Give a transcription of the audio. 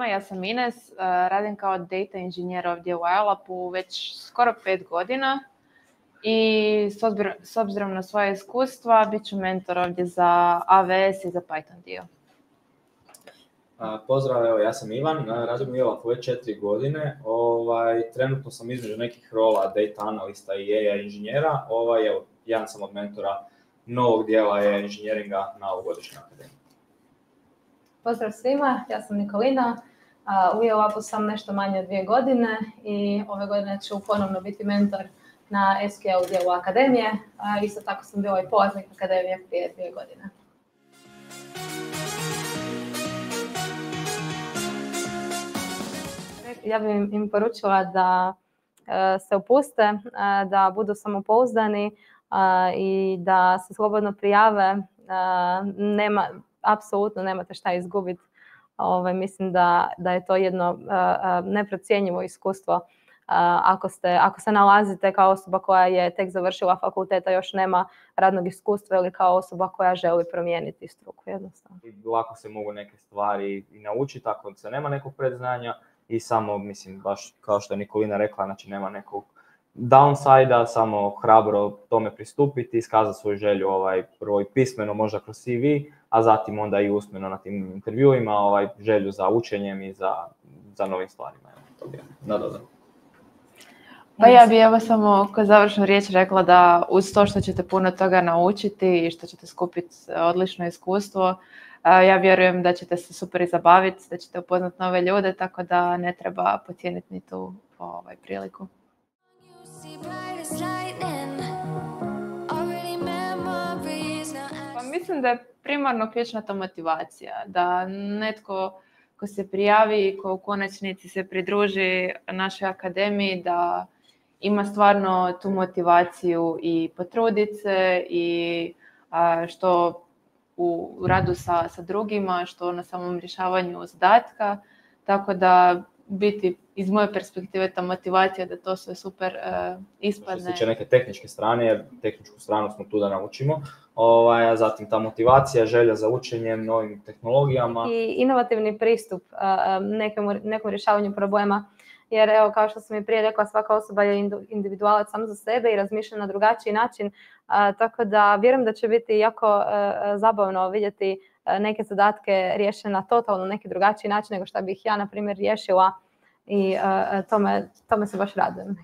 ja sam Ines, radim kao data inženjer ovdje u iOLAP-u već skoro 5 godina i s obzirom na svoje iskustva bit ću mentor ovdje za AWS i za Python dio. Pozdrav, evo ja sam Ivan, radim u iOLAP-u već 4 godine. Trenutno sam između nekih rola data analista i AI inženjera. Evo, jedan sam od mentora novog dijela AI inženjeringa na ovogodišnjoj akademiji. Pozdrav svima, ja sam Nikolina. U iOLAP-u sam nešto manje od 2 godine i ove godine ću ponovno biti mentor na SQL dijelu akademije. Isto tako sam bila i polaznik akademije prije 2 godine. Ja bih im poručila da se opuste, da budu samopouzdani i da se slobodno prijave. Apsolutno nemate šta izgubiti. Mislim da je to jedno neprocjenjivo iskustvo. Ako se nalazite kao osoba koja je tek završila fakultet, a još nema radnog iskustva, ili kao osoba koja želi promijeniti struku jednostavno. Lako se mogu neke stvari i naučiti ako se nema nekog predznanja i samo, mislim, baš kao što je Nikolina rekla, znači nema nekog downside-a, samo hrabro tome pristupiti, iskazati svoju želju prvo i pismeno, možda kroz CV, a zatim onda i usmeno na tim intervjuima, želju za učenjem i za novim stvarima. To bi nadodano. Pa ja bi evo samo kao završnu riječ rekla da uz to što ćete puno toga naučiti i što ćete skupiti odlično iskustvo, ja vjerujem da ćete se super i zabaviti, da ćete upoznati nove ljude, tako da ne treba podcijeniti ni tu priliku. Pa mislim da je primarno ključna ta motivacija, da netko ko se prijavi, ko u konačnici se pridruži našoj akademiji, da ima stvarno tu motivaciju i potruditi se i što u radu sa drugima, što na samom rješavanju zadatka, tako da biti iz moje perspektive ta motivacija da to sve super ispadne. Što se tiče neke tehničke strane, jer tehničku stranu smo tu da naučimo, a zatim ta motivacija, želja za učenjem, novim tehnologijama. I inovativni pristup nekom rješavanju problema. Jer evo, kao što sam i prije rekla, svaka osoba je individualac sam za sebe i razmišlja na drugačiji način. Tako da vjerujem da će biti jako zabavno vidjeti neke zadatke riješene na totalno neki drugačiji način nego što bih ja, na primjer, riješila. I tome se baš radujem.